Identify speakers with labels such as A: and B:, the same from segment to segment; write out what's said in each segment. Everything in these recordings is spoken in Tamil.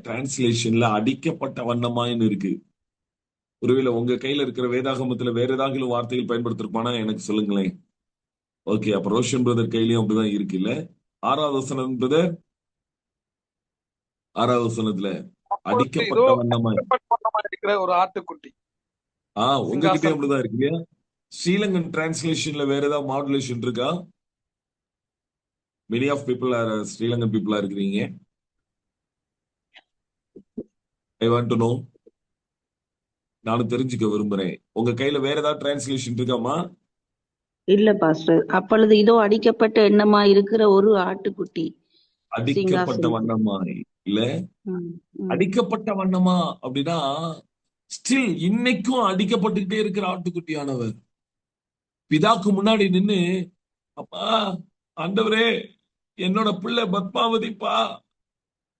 A: டிரான்ஸ்லேஷன்ல அடிக்கப்பட்ட வண்ணமாயின்னு இருக்கு. ஒருவேளை உங்க கையில இருக்கிற வேதாகமத்துல வேற ஏதாவது வார்த்தைகள் பயன்படுத்திருப்பானா எனக்கு சொல்லுங்களேன். ஓகே, அப்ப ரோஷன் பிரதர் கையிலயும் அப்படிதான் இருக்கு இல்ல. ஆறாவது வசனம் பிரதர், ஆறாவது வசனத்துல
B: அப்பொழுது இதோ
A: அடிக்கப்பட்ட வண்ணமாய்.
B: அடிக்கப்பட்ட வண்ணமா இருக்கிற ஒரு ஆட்டுக்குட்டி
A: உங்ககிட்டயும்
B: சிங்காசனம்.
A: அப்படிதான் இருக்கு இல்லையா? ஸ்ரீலங்கன் டிரான்ஸ்லேஷன்ல வேற ஏதாவது மாடுலேஷன் இருக்கா? Many of people are Sri Lankan பீப்புளா இருக்கிறீங்க. I want to know. நானும் தெரிஞ்சுக்க விரும்புறேன். உங்க கையில வேற ஏதாவது டிரான்ஸ்லேஷன் இருக்காமா?
C: இல்ல பாஸ்டர். அப்பொழுது இதோ அடிக்கப்பட்ட எண்ணமா இருக்கிற ஒரு ஆட்டுக்குட்டி
A: அடிக்கப்பட்ட
C: சிங்காசனத்தில்.
A: வண்ணமாய் இல்ல.
C: ம், ம்.
A: அடிக்கப்பட்ட வண்ணமா அப்படின்னா ஸ்டில் இன்னைக்கும் அடிக்கப்பட்டுக்கிட்டே இருக்கிற ஆட்டுக்குட்டியானவர் பிதாக்கு முன்னாடி நின்னு, அப்பா, ஆண்டவரே, என்னோட பிள்ளை பத்மாவதிப்பா,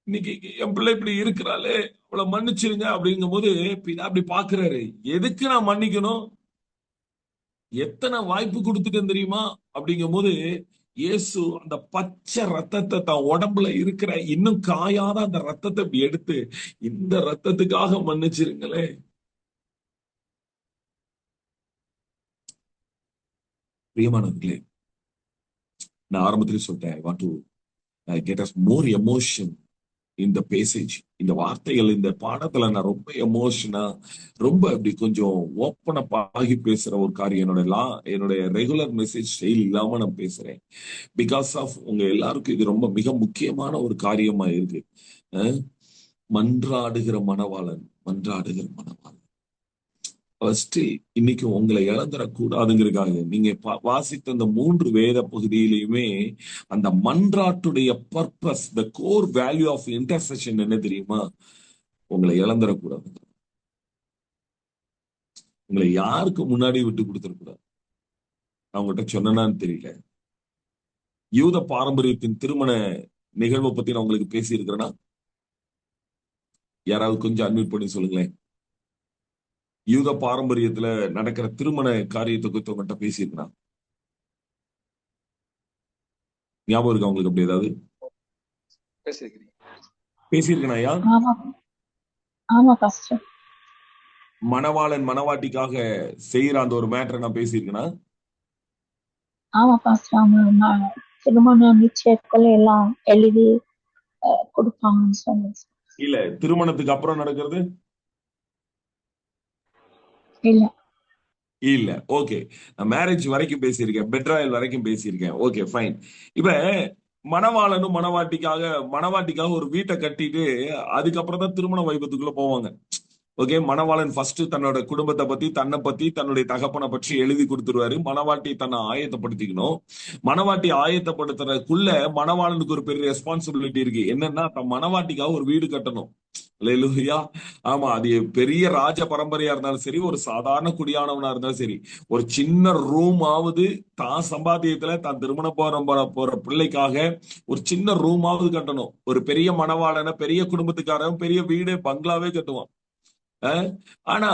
A: இன்னைக்கு என் பிள்ளை இப்படி இருக்கிறாளே, அவளை மன்னிச்சிருங்க அப்படிங்கும் போது பிதா அப்படி பாக்குறாரு. எதுக்கு நான் மன்னிக்கணும்? எத்தனை வாய்ப்பு கொடுத்துட்டேன் தெரியுமா? அப்படிங்கும் போது இயேசு அந்த பச்சை ரத்தத்தை தான் உடம்புல இருக்கிற இன்னும் காயாத அந்த ரத்தத்தை இப்படி எடுத்து, இந்த ரத்தத்துக்காக மன்னிச்சிருங்களே. பிரியமானவர்களே, நான் ஆரம்பத்திலே சொல்லிட்டேன், ஐ want to get as more emotion இந்த பேசேஜ், இந்த வார்த்தைகள், இந்த பாடத்துல நான் ரொம்ப எமோஷனா, ரொம்ப அப்படி கொஞ்சம் ஓப்பன் அப் ஆகி பேசுற ஒரு காரியம். என்னுடைய ரெகுலர் மெசேஜ் ஸ்டைல் இல்லாம நான் பேசுறேன். பிகாஸ் ஆஃப் உங்க எல்லாருக்கும் இது ரொம்ப மிக முக்கியமான ஒரு காரியமா இருக்கு. அஹ் மன்றாடுகிற மணவாளன், மன்றாடுகிற மணவாளன் ஸ்டில் இன்னைக்கு உங்களை இழந்துடக்கூடாதுங்கிறதுக்காக நீங்க வாசித்த அந்த 3 வேத பகுதியிலையுமே அந்த மன்றாட்டுடைய purpose, the core value of intercession என்ன தெரியுமா? உங்களை இழந்துடக்கூடாது. உங்களை யாருக்கு முன்னாடி விட்டு கொடுத்துடக்கூடாது. அவங்ககிட்ட சொன்னான்னு தெரியல. யூத பாரம்பரியத்தின் திருமண நிகழ்வை பத்தி நான் உங்களுக்கு பேசி இருக்கிறேன்னா, யாராவது கொஞ்சம் அட்மிட் பண்ணி சொல்லுங்களேன். யூத பாரம்பரியத்துல நடக்கிற திருமண காரியத்தை குறித்து உங்கள்கிட்ட பேசியிருக்கிறான். ஞாபகம் இருக்கா உங்களுக்கு? அப்படி ஏதாவது
B: பேசியிருக்கிறீங்க?
A: பேசியிருக்கேனா ஐயா?
D: ஆமா ஆமா பாஸ்டர்.
A: மணவாளன் மணவாட்டிக்காக செய்யற அந்த ஒரு மேட்டரை நான் பேசியிருக்கேனா?
D: ஆமா பாஸ்டர். அவங்க திருமண நிச்சயத்துல எல்லாம் எழுதி கொடுப்பாங்கன்னு சொன்னீங்க.
A: இல்ல, திருமணத்துக்கு அப்புறம் நடக்கிறது
D: இல்ல.
A: இல்ல. ஓகே, நான் மேரேஜ் வரைக்கும் பேசியிருக்கேன், பெட்ராயல் வரைக்கும் பேசியிருக்கேன். Okay, fine. இப்ப மணவாளனும் மணவாட்டிக்காக ஒரு வீட்டை கட்டிட்டு அதுக்கப்புறம் தான் திருமண வைபத்துக்குள்ள போவாங்க. ஓகே, மணவாளன் ஃபர்ஸ்ட் தன்னோட குடும்பத்தை பத்தி, தன்னை பத்தி, தன்னுடைய தகப்பனை பற்றி எழுதி கொடுத்துருவாரு. மணவாட்டி தன்னை ஆயத்தப்படுத்திக்கணும். மணவாட்டி ஆயத்தப்படுத்துறதுக்குள்ள மணவாளனுக்கு ஒரு பெரிய ரெஸ்பான்சிபிலிட்டி இருக்கு. என்னன்னா, தன் மணவாட்டிக்காக ஒரு வீடு கட்டணும். அல்லேலூயா. ஆமா, அது பெரிய ராஜ பரம்பரையா இருந்தாலும் சரி, ஒரு சாதாரண குடியானவனா இருந்தாலும் சரி, ஒரு சின்ன ரூம் ஆவது தான் சம்பாத்தியத்துல தான் திருமணம் போற பிள்ளைக்காக ஒரு சின்ன ரூம் ஆவது கட்டணும். ஒரு பெரிய மணவாளனை, பெரிய குடும்பத்துக்காரன் பெரிய வீடு பங்களாவே கட்டுவான். ஆனா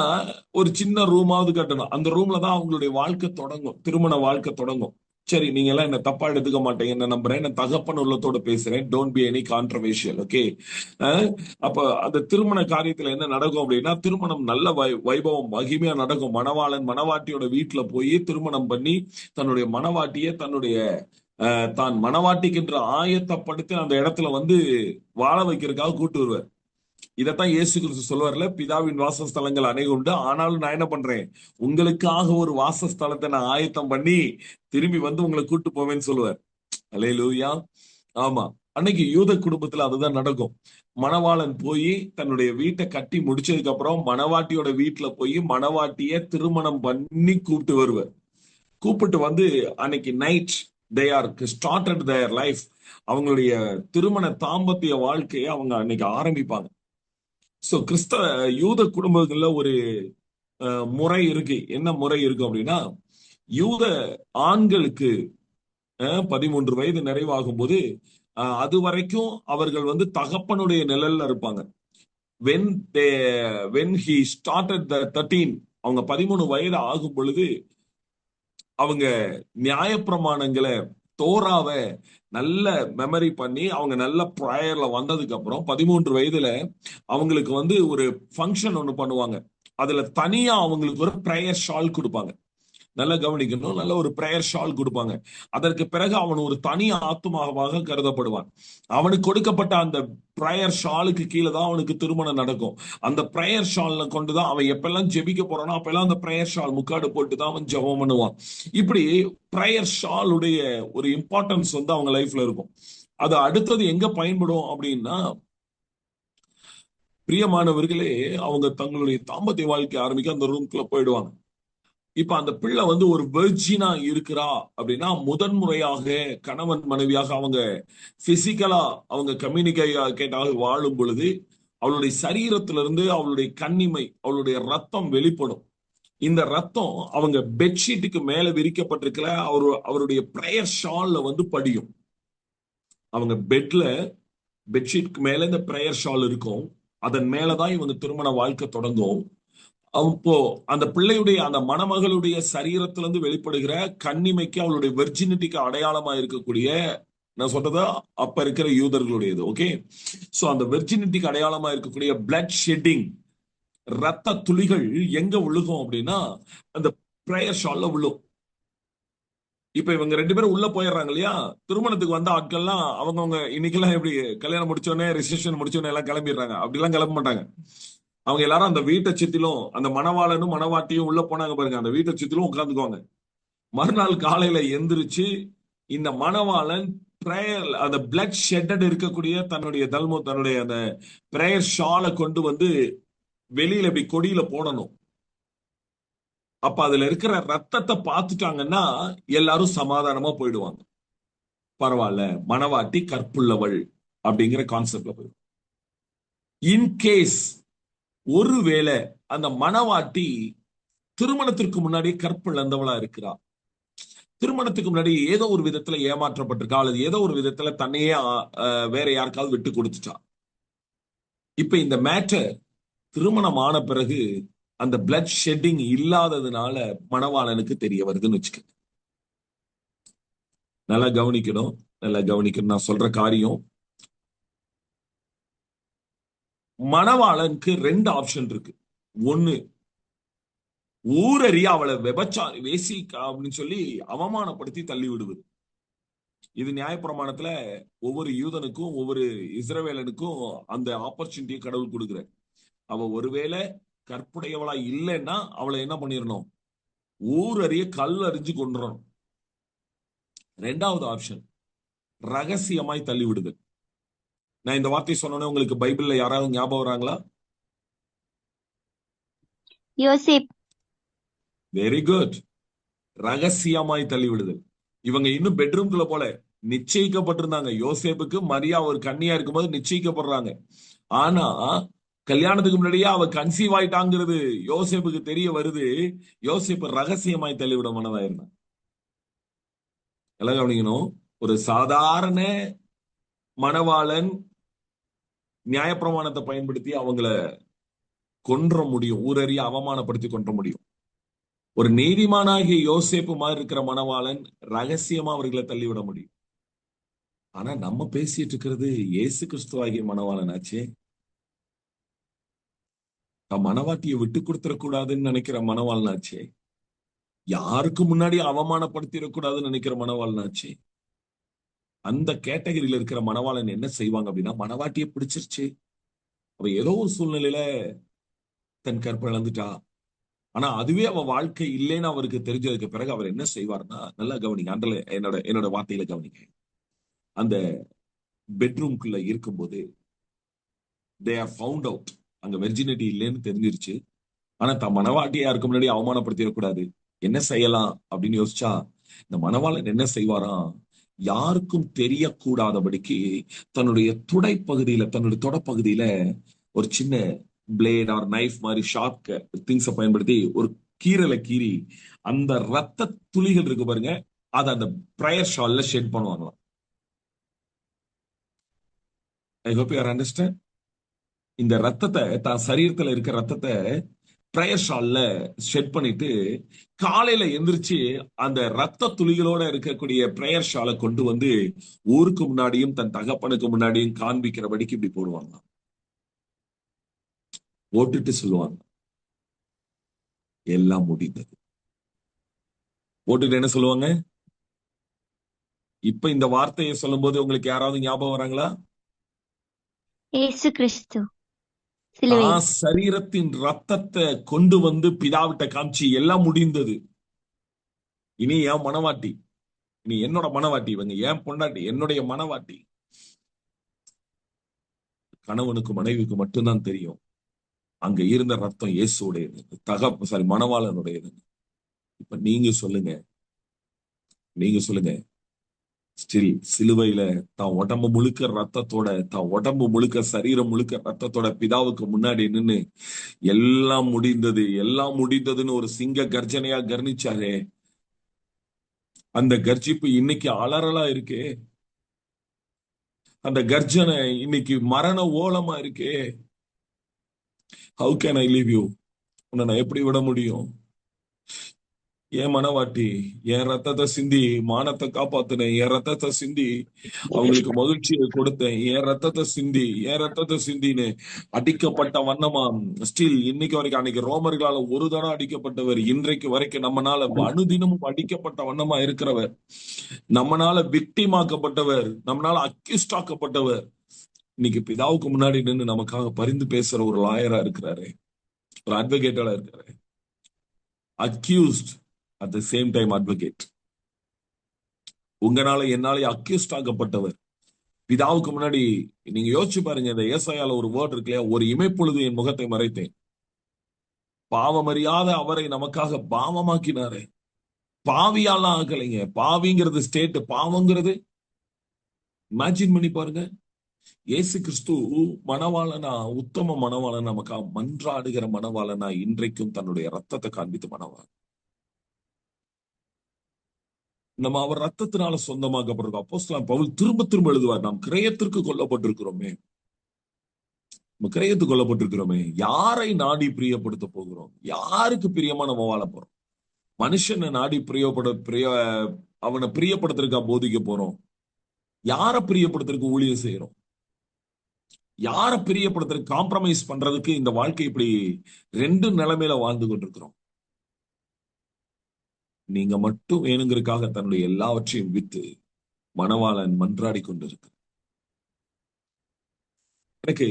A: ஒரு சின்ன ரூமாவது கட்டணும். அந்த ரூம்ல தான் அவங்களுடைய வாழ்க்கை தொடங்கும், திருமண வாழ்க்கை தொடங்கும். சரி, நீங்க எல்லாம் என்ன தப்பா எடுத்துக்க மாட்டேங்க, என்ன நம்புறேன், என்ன தகப்பன் உள்ளத்தோட பேசுறேன். Don't be any controversial. Okay. அப்ப அந்த திருமண காரியத்துல என்ன நடக்கும் அப்படின்னா, திருமணம் நல்ல வைபவம் மகிமையா நடக்கும். மணவாளன் மணவாட்டியோட வீட்டுல போய் திருமணம் பண்ணி தன்னுடைய மணவாட்டிய தான் மணவாட்டிக்கின்ற ஆயத்தப்படுத்தி அந்த இடத்துல வந்து வாழ வைக்கிறதுக்காக கூட்டு வருவார். இதைத்தான் இயேசு கிறிஸ்து சொல்லுவார்ல, பிதாவின் வாசஸ்தலங்கள் அநேகம் உண்டு, ஆனாலும் நான் என்ன பண்றேன், உங்களுக்காக ஒரு வாசஸ்தலத்தை நான் ஆயத்தம் பண்ணி திரும்பி வந்து உங்களை கூட்டு போவேன்னு சொல்லுவார். அல்லேலூயா. ஆமா, அன்னைக்கு யூத குடும்பத்துல அதுதான் நடக்கும். மணவாளன் போய் தன்னுடைய வீட்டை கட்டி முடிச்சதுக்கு அப்புறம் மணவாட்டியோட வீட்டுல போய் மணவாட்டிய திருமணம் பண்ணி கூப்பிட்டு வருவார். கூப்பிட்டு வந்து அன்னைக்கு night they are started their life. அவங்களுடைய திருமண தாம்பத்திய வாழ்க்கையை அவங்க அன்னைக்கு ஆரம்பிப்பாங்க. சோ யூத குடும்பங்கள்ல ஒரு முறை இருக்கு. என்ன முறை இருக்கு அப்படின்னா, யூத ஆண்களுக்கு 13 வயது நிறைவாகும் போது அது வரைக்கும் அவர்கள் வந்து தகப்பனுடைய நிழல்ல இருப்பாங்க. when they when he started the 13, அவங்க 13 வயது ஆகும் பொழுது அவங்க நியாயப்பிரமாணங்களை தோராவை நல்ல மெமரி பண்ணி அவங்க நல்ல ப்ரேயர்ல வந்ததுக்கு அப்புறம் 13 வயதுல அவங்களுக்கு வந்து ஒரு ஃபங்க்ஷன் ஒண்ணு பண்ணுவாங்க. அதுல தனியா அவங்களுக்கு ஒரு ப்ரேயர் ஷால் கொடுப்பாங்க. நல்லா கவனிக்கணும். நல்ல ஒரு பிரேயர் ஷால் கொடுப்பாங்க. அதற்கு பிறகு அவன் ஒரு தனி ஆத்துமாவாக கருதப்படுவான். அவனுக்கு கொடுக்கப்பட்ட அந்த பிரேயர் ஷாலுக்கு கீழே தான் அவனுக்கு திருமணம் நடக்கும். அந்த பிரேயர் ஷால்ல கொண்டுதான் அவன் எப்பெல்லாம் ஜெபிக்க போறானோ அப்பெல்லாம் அந்த பிரேயர் ஷால் முக்காடு போட்டு தான் அவன் ஜெபம் பண்ணுவான். இப்படி பிரேயர் ஷாலுடைய ஒரு இம்பார்ட்டன்ஸ் வந்து அவங்க லைஃப்ல இருக்கும். அது அடுத்தது எங்க பயன்படும் அப்படின்னா, பிரியமானவர்களே, அவங்க தங்களுடைய தாம்பத்திய வாழ்க்கை ஆரம்பிக்க அந்த ரூம்குள்ள போயிடுவாங்க. இப்ப அந்த பிள்ளை வந்து ஒரு வெர்ஜினா இருக்கிறா அப்படின்னா, முதன்முறையாக கணவன் மனைவியாக அவங்க பிசிக்கலா அவங்க கம்யூனிகேட்டாக வாழும் பொழுது அவளுடைய சரீரத்திலிருந்து அவளுடைய கன்னிமை, அவளுடைய ரத்தம் வெளிப்படும். இந்த ரத்தம் அவங்க பெட்ஷீட்டுக்கு மேல விரிக்கப்பட்டிருக்கிற அவருடைய பிரேயர் ஷால்ல வந்து படியும். அவங்க பெட்ஷீட்க்கு மேல இந்த பிரேயர் ஷால் இருக்கும். அதன் மேலதான் இவங்க திருமண வாழ்க்கை தொடங்கும். அப்போ அந்த பிள்ளையுடைய அந்த மணமகளுடைய சரீரத்திலிருந்து வெளிப்படுகிற கன்னிமைக்கு அவளுடைய வெர்ஜினிட்டிக்கு அடையாளமா இருக்கக்கூடிய, நான் சொல்றது அப்ப இருக்கிற யூதர்களுடையது. ஓகே, சோ அந்த வெர்ஜினிட்டிக்கு அடையாளமா இருக்கக்கூடிய பிளட் ஷெட்டிங், ரத்த துளிகள் எங்க விழுகும் அப்படின்னா அந்த பிரேயர் ஷால்ல விழும். இப்ப இவங்க 2 பேரும் உள்ள போயிடுறாங்க இல்லையா, திருமணத்துக்கு வந்த ஆட்கள்லாம் அவங்கவுங்க இன்னைக்கெல்லாம் எப்படி கல்யாணம் முடிச்சோடனே ரிசப்ஷன் முடிச்சோடனே எல்லாம் கிளம்பிடுறாங்க. அப்படிலாம் கிளம்ப மாட்டாங்க. அவங்க எல்லாரும் அந்த வீட்டை சுத்திலும், அந்த மணவாளனும் மணவாட்டியும் உள்ள போனாங்க பாருங்க, அந்த வீட்டை சுத்திலும் உட்காந்துக்குவாங்க. மறுநாள் காலையில எந்திரிச்சு இந்த மணவாளன் பிரேயர், அந்த பிளட் ஷெட்டட் இருக்கக்கூடிய தன்னுடைய அந்த பிரேயர் ஷாலை கொண்டு வந்து வெளியில இப்படி கொடியில போடணும். அப்ப அதுல இருக்கிற ரத்தத்தை பார்த்துட்டாங்கன்னா எல்லாரும் சமாதானமா போயிடுவாங்க. பரவாயில்ல, மணவாட்டி கற்புள்ளவள் அப்படிங்கிற கான்செப்ட்ல போயிடும். இன்கேஸ் ஒருவேளை அந்த மணவாட்டி திருமணத்திற்கு முன்னாடி கற்பிழந்தவளா இருக்கிறா, திருமணத்துக்கு முன்னாடி ஏதோ ஒரு விதத்துல ஏமாற்றப்பட்டிருக்கா, அல்லது ஏதோ ஒரு விதத்துல தன்னையே வேற யாருக்காவது விட்டு கொடுத்துட்டா, இப்ப இந்த மேட்டர் திருமணம் ஆன பிறகு அந்த பிளட் ஷெட்டிங் இல்லாததுனால மணவாளனுக்கு தெரிய வருதுன்னு வச்சுக்க. நல்லா கவனிக்கணும். நான் சொல்ற காரியம், மணவாளனுக்கு 2 ஆப்ஷன் இருக்கு. ஒண்ணு, ஊரறிய அவளை வேசி அப்படின்னு சொல்லி அவமானப்படுத்தி தள்ளி விடுவது. இது நியாயப்பிரமாணத்துல ஒவ்வொரு யூதனுக்கும் ஒவ்வொரு இஸ்ரவேலனுக்கும் அந்த ஆப்பர்ச்சுனிட்டியை கடவுள் கொடுக்குற. அவ ஒருவேளை கற்புடையவளா இல்லைன்னா அவளை என்ன பண்ணிடணும், ஊரறிய கல் அறிஞ்சு கொண்டுறணும். 2வது ஆப்ஷன், ரகசியமாய் தள்ளி விடுதல். நான் இந்த வார்த்தை சொன்னோன்னே உங்களுக்கு பைபிள்ல யாராவது ஞாபகம் வராங்களா?
E: யோசேப்.
A: Very good. ரகசியமாய் தள்ளி விடுதல். இவங்க இன்னும் பெட்ரூம்குள்ள போல, நிச்சயிக்கப்பட்டிருந்தாங்க. யோசேப்புக்கு மரியா ஒரு கன்னியா இருக்கும்போது நிச்சயிக்கப்படுறாங்க. ஆனா கல்யாணத்துக்கு முன்னாடியே அவ கன்சீவ் ஆயிட்டாங்கிறது யோசேப்புக்கு தெரிய வருது. யோசேப்பு ரகசியமாய் தள்ளிவிட மனதாயிருந்தான். எல்லாம் கவனிக்கணும். ஒரு சாதாரண மணவாளன் நியாயப்பிரமாணத்தை பயன்படுத்தி அவங்கள கொன்ற முடியும், ஊரறிய அவமானப்படுத்தி கொன்ற முடியும். ஒரு நீதிமானாகிய யோசேப்பு மாதிரி இருக்கிற மணவாளன் ரகசியமா அவர்களை தள்ளிவிட முடியும். ஆனா நம்ம பேசிட்டு இருக்கிறது இயேசு கிறிஸ்துவாகிய மணவாளன் ஆச்சே. மணவாட்டியை விட்டு கொடுத்துடக்கூடாதுன்னு நினைக்கிற மணவாளனாச்சே. யாருக்கு முன்னாடி அவமானப்படுத்திடக்கூடாதுன்னு நினைக்கிற மணவாளனாச்சே. அந்த கேட்டகரியில இருக்கிற மணவாளன் என்ன செய்வாங்க அப்படின்னா, மணவாட்டியை பிடிச்சிருச்சு, அவ ஏதோ ஒரு சூழ்நிலையில தன் கற்பை இழந்துட்டா, ஆனா அதுவே அவ வாழ்க்கை இல்லைன்னு அவருக்கு தெரிஞ்சதுக்கு பிறகு அவர் என்ன செய்வார்னா, நல்லா கவனிங்க, அண்டல என்னோட வார்த்தையில கவனிங்க. அந்த பெட்ரூம்குள்ள இருக்கும்போது they are found out, அங்க வெர்ஜினிட்டி இல்லைன்னு தெரிஞ்சிருச்சு. ஆனா தன் மணவாட்டியா இருக்க முன்னாடி அவமானப்படுத்திடக்கூடாது, என்ன செய்யலாம் அப்படின்னு யோசிச்சா, இந்த மணவாளன் என்ன செய்வாராம், யாருக்கும் தெரியக்கூடாதபடிக்கு தன்னுடைய தன்னுடைய தொடப்பகுதியில ஒரு சின்ன பிளேட் ஆர் நைஃப் மாதிரி ஷார்ப் திங்ஸை பயன்படுத்தி ஒரு கீரலை கீறி அந்த ரத்த துளிகள் இருக்கு பாருங்க, அதை அந்த பிரேயர் ஷால்ல ஷெட் பண்ணுவாங்களாம். I hope you are understand. இந்த ரத்தத்தை, தான் சரீரத்துல இருக்க ரத்தத்தை பிரேயர் ஷால்ல ஷெட் பண்ணிட்டு காலையில எந்திரிச்சு அந்த ரத்த துளிகளோட இருக்கக்கூடிய பிரேயர் ஷாலை கொண்டு வந்து ஊருக்கு முன்னாடியும் தன் தகப்பனுக்கு முன்னாடியும் காண்பிக்கிறபடிக்கு இப்படி போடுவாங்க. போட்டுட்டு சொல்லுவாங்க, எல்லாம் முடிந்தது. போட்டுட்டு என்ன சொல்லுவாங்க? இப்ப இந்த வார்த்தையை சொல்லும் போது உங்களுக்கு யாராவது ஞாபகம் வராங்களா?
E: இயேசு கிறிஸ்து சிலுவை.
A: நான் சரீரத்தின் ரத்தத்தை கொண்டு வந்து பிதாவிட்ட காமிச்சு எல்லாம் முடிந்தது. இனி என் மனவாட்டி, இனி என்னோட மனவாட்டி, இவங்க என் பொண்டாட்டி, என்னுடைய மனவாட்டி. கணவனுக்கு மனைவிக்கு மட்டும்தான் தெரியும் அங்க இருந்த ரத்தம் இயேசுடையது, மணவாளனுடையது. இப்ப நீங்க சொல்லுங்க, ஸ்டில் சிலுவையில தான் உடம்பு முழுக்க ரத்தத்தோட, தான் உடம்பு முழுக்க சரீரம் முழுக்க ரத்தத்தோட பிதாவுக்கு முன்னாடி நின்னு எல்லாம் முடிந்தது, எல்லாம் முடிந்ததுன்னு ஒரு சிங்க கர்ஜனையா கர்ணிச்சாரே, அந்த கர்ஜிப்பு இன்னைக்கு அலறலா இருக்கே, அந்த கர்ஜனை இன்னைக்கு மரண ஓலமா இருக்கே. How can I leave you? உன்னை நான் எப்படி விட முடியும்? என் மனவாட்டி, என் ரத்தத்தை சிந்தி மானத்தை காப்பாத்தினேன், என் ரத்தத்தை சிந்தி அவங்களுக்கு மகிழ்ச்சியை கொடுத்தேன், என் ரத்தத்தை சிந்தின்னு அடிக்கப்பட்ட வண்ணமா ஸ்டில் இன்னைக்கு வரைக்கும், அன்னைக்கு ரோமர்களால ஒரு தடவை அடிக்கப்பட்டவர், இன்றைக்கு வரைக்கும் நம்மனால அனுதினமும் அடிக்கப்பட்ட வண்ணமா இருக்கிறவர், நம்மனால விக்டிமாக்கப்பட்டவர், நம்மனால அக்யூஸ்ட் ஆக்கப்பட்டவர், இன்னைக்கு பிதாவுக்கு முன்னாடி நின்று நமக்காக பரிந்து பேசுற ஒரு லாயரா இருக்கிறாரு, ஒரு அட்வொகேட்டா இருக்கிறாரு. Accused at the same time advocate. உங்களால என்னாலே அக்யூஸ்ட் ஆக்கப்பட்டவர், பிதாவுக்கு முன்னாடி. நீங்க யோசிச்சு பாருங்க, இந்த ஏசாயால ஒரு வேர்ட் இருக்கு இல்லையா, ஒரு இமைப்பொழுது என் முகத்தை மறைத்தேன். பாவமறியாத அவரை நமக்காக பாவமாக்கினாரு. பாவியாலாம் ஆக்கலைங்க. பாவிங்கிறது ஸ்டேட், பாவங்கிறது இமேஜின் பண்ணி பாருங்க. இயேசு கிறிஸ்து மணவாளனா, உத்தம மணவாளன், நமக்காக மன்றாடுகிற மணவாளனா, இன்றைக்கும் தன்னுடைய ரத்தத்தை காண்பித்து மணவாளன். நம்ம அவர் ரத்தத்தினால சொந்தமாக்கப்பட்டிருக்கோம். அப்போஸ்தலன் பவுல் திரும்ப திரும்ப எழுதுவார், நாம் கிரயத்திற்கு கொல்லப்பட்டிருக்கிறோமே, நம்ம கிரயத்துக்கு கொல்லப்பட்டிருக்கிறோமே. யாரை நாடி பிரியப்படுத்த போகிறோம்? யாருக்கு பிரியமா நம்ம வாழ போறோம்? மனுஷனை நாடி அவனை பிரியப்படுத்துறதுக்கா போதிக்க போறோம்? யாரை பிரியப்படுத்துறதுக்கு ஊழியம் செய்யறோம்? யாரை பிரியப்படுத்துறதுக்கு காம்ப்ரமைஸ் பண்றதுக்கு இந்த வாழ்க்கை இப்படி ரெண்டு நிலைமையில வாழ்ந்து கொண்டிருக்கிறோம்? நீங்க மட்டும் வேணுங்கிறதுக்காக தன்னுடைய எல்லாவற்றையும் விட்டு மணவாளன் மன்றாடி கொண்டிருக்கு.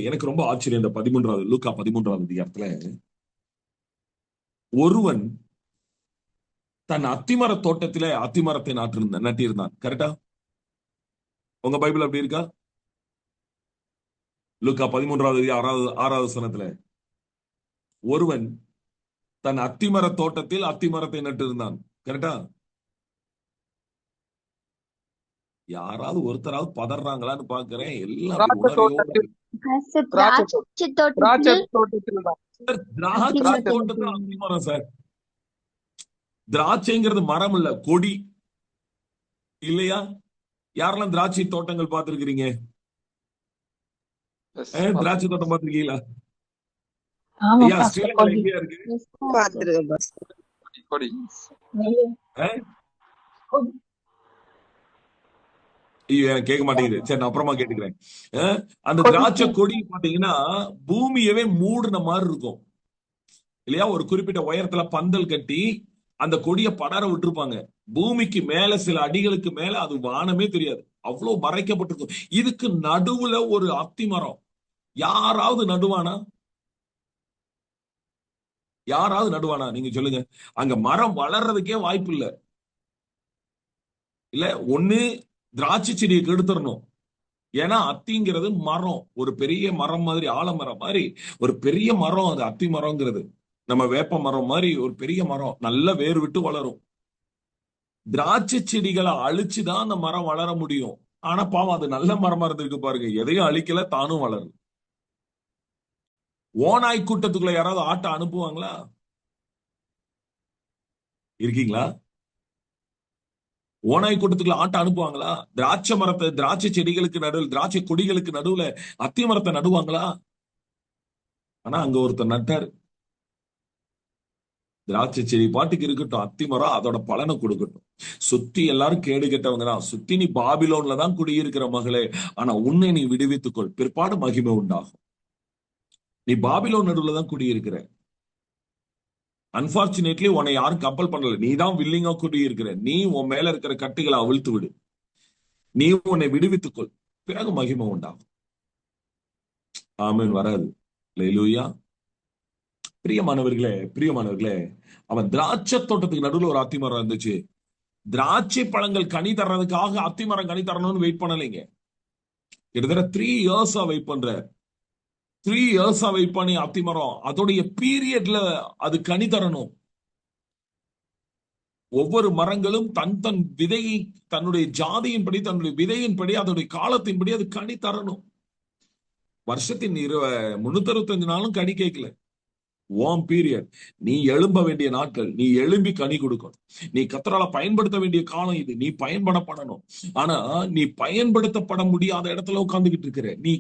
A: எனக்கு ரொம்ப ஆச்சரியம். இந்த 13வது லூக்கா 13வது அதிகாரத்துல ஒருவன் தன் அத்திமர தோட்டத்திலே அத்திமரத்தை நட்டிருந்தான். கரெக்டா? உங்க பைபிள் அப்படி இருக்கா? லூக்கா 13வது 6வது வசனத்துல ஒருவன் தன் அத்திமர தோட்டத்தில் அத்திமரத்தை நட்டிருந்தான். கரெக்டா? யாராவது ஒருத்தராவது பதறாங்களான்னு பாக்குறேன். எல்லாம்
B: திராட்சை தோட்டத்தில் திராட்சை தோட்டத்தில் தான்.
A: திராட்சை தோட்டத்துல அத்திமரம் சார். திராட்சைங்கிறது மரம் இல்ல, கொடி இல்லையா? யாரெல்லாம் திராட்சை தோட்டங்கள் பார்த்திருக்கிறீங்க?
B: Yes,
A: திராட்சை தோட்டம் பார்த்திருக்கீங்களா?
D: ஆமா
A: ஐயா,
D: பாஸ்டர்.
A: ஸ்ரீலங்கால
D: கொடி
A: எங்கேயா இருக்கு?
C: பார்த்திருக்கேன் பாஸ்டர்.
B: கொடி
D: வெளியே
A: அஹ்?
D: கொடி.
A: ஐயோ, எனக்கு கேட்க மாட்டேங்குது. சரி, நான் அப்புறமா கேட்டுக்கிறேன். அந்த
D: கொடி
A: திராட்சை கொடி பாத்தீங்கன்னா பூமியவே மூடின மாதிரி இருக்கும் இல்லையா? ஒரு குறிப்பிட்ட உயரத்துல பந்தல் கட்டி அந்த கொடியை படர விட்டுருப்பாங்க. பூமிக்கு மேல சில அடிகளுக்கு மேல அது வானமே தெரியாது, அவ்வளவு மறைக்கப்பட்டிருக்கும். இதுக்கு நடுவுல ஒரு அத்தி மரம். யாராவது நடுவானா? யாராவது நடுவானா? நீங்க சொல்லுங்க. அங்க மரம் வளர்றதுக்கே வாய்ப்பு இல்ல. இல்ல, ஒண்ணு திராட்சை செடியை கெடுத்துடணும். ஏன்னா அத்திங்கிறது மரம், ஒரு பெரிய மரம் மாதிரி, ஆலமரம் மாதிரி ஒரு பெரிய மரம். அது அத்தி மரம்ங்கிறது நம்ம வேப்ப மரம் மாதிரி ஒரு பெரிய மரம், நல்ல வேர் விட்டு வளரும். திராட்சை செடிகளை அழிச்சுதான் அந்த மரம் வளர முடியும். ஆனா பாவம், அது நல்ல மரமா இருந்திருக்கு பாருங்க, எதையும் அழிக்கல, தானும் வளரும். ஓநாய் கூட்டத்துக்குள்ள யாராவது ஆட்டை அனுப்புவாங்களா? இருக்கீங்களா? ஓநாய் கூட்டத்துக்குள்ள ஆட்டை அனுப்புவாங்களா? திராட்சை செடிகளுக்கு நடுவில், திராட்சை கொடிகளுக்கு நடுவுல அத்தி மரத்தை நடுவாங்களா? ஆனா அங்க ஒருத்தர் நட்டாரு. திராட்சை செடி பாட்டுக்கு இருக்கட்டும், அத்திமரம் அதோட பலனை கொடுக்கட்டும். சுத்தி எல்லாரும் கேடு கெட்டவங்க தான். சுத்தி நீ பாபிலோன்ல தான் குடியிருக்கிற மகளே, ஆனா உன்னை நீ விடுவித்துக்கொள், பிற்பாடு மகிமை உண்டாகும். நீ பாபிலோன் நடுவுல தான் குடியிருக்கிற. அன்பார்ச்சுனேட்லி உன்னை யாரும் கம்பல் பண்ணல, நீ தான் வில்லிங்கா குடியிருக்கிற. நீ உன் மேல இருக்கிற கட்டுகளை அவிழ்த்து விடு, நீ உன்னை விடுவித்துக்கொள், பிறகு மகிமை உண்டாகும். ஆமென். வராது. அல்லேலூயா. பிரியமானவர்களே, அவன் திராட்சை தோட்டத்துக்கு நடுவுல ஒரு அத்திமரம் இருந்துச்சு. திராட்சை பழங்கள் கனி தர்றதுக்காக அத்திமரம் கனி தரணும்னு வெயிட் பண்ணலைங்க. கிட்டத்தட்ட 3 இயர்ஸா வெயிட் பண்ற. 3 இயர்ஸா வெயிட் பண்ணி அத்திமரம் அதோடைய பீரியட்ல அது கனி தரணும். ஒவ்வொரு மரங்களும் தன் விதையை, தன்னுடைய ஜாதியின்படி, தன்னுடைய விதையின்படி, அதோடைய காலத்தின்படி அது கனி தரணும். வருஷத்தின் 365 நாளும் கனி கேட்கல. ஓம் பீரியட், நீ எழும்ப வேண்டிய நாட்கள், நீ எழும்பி கனி கொடுக்கணும். நீ கர்த்தரால பயன்படுத்த வேண்டிய காலம் இது, நீ பயன்படப்படணும். ஆனா நீ பயன்படுத்தப்பட முடியாத இடத்துல உட்கார்ந்துகிட்டு இருக்கிற. நீ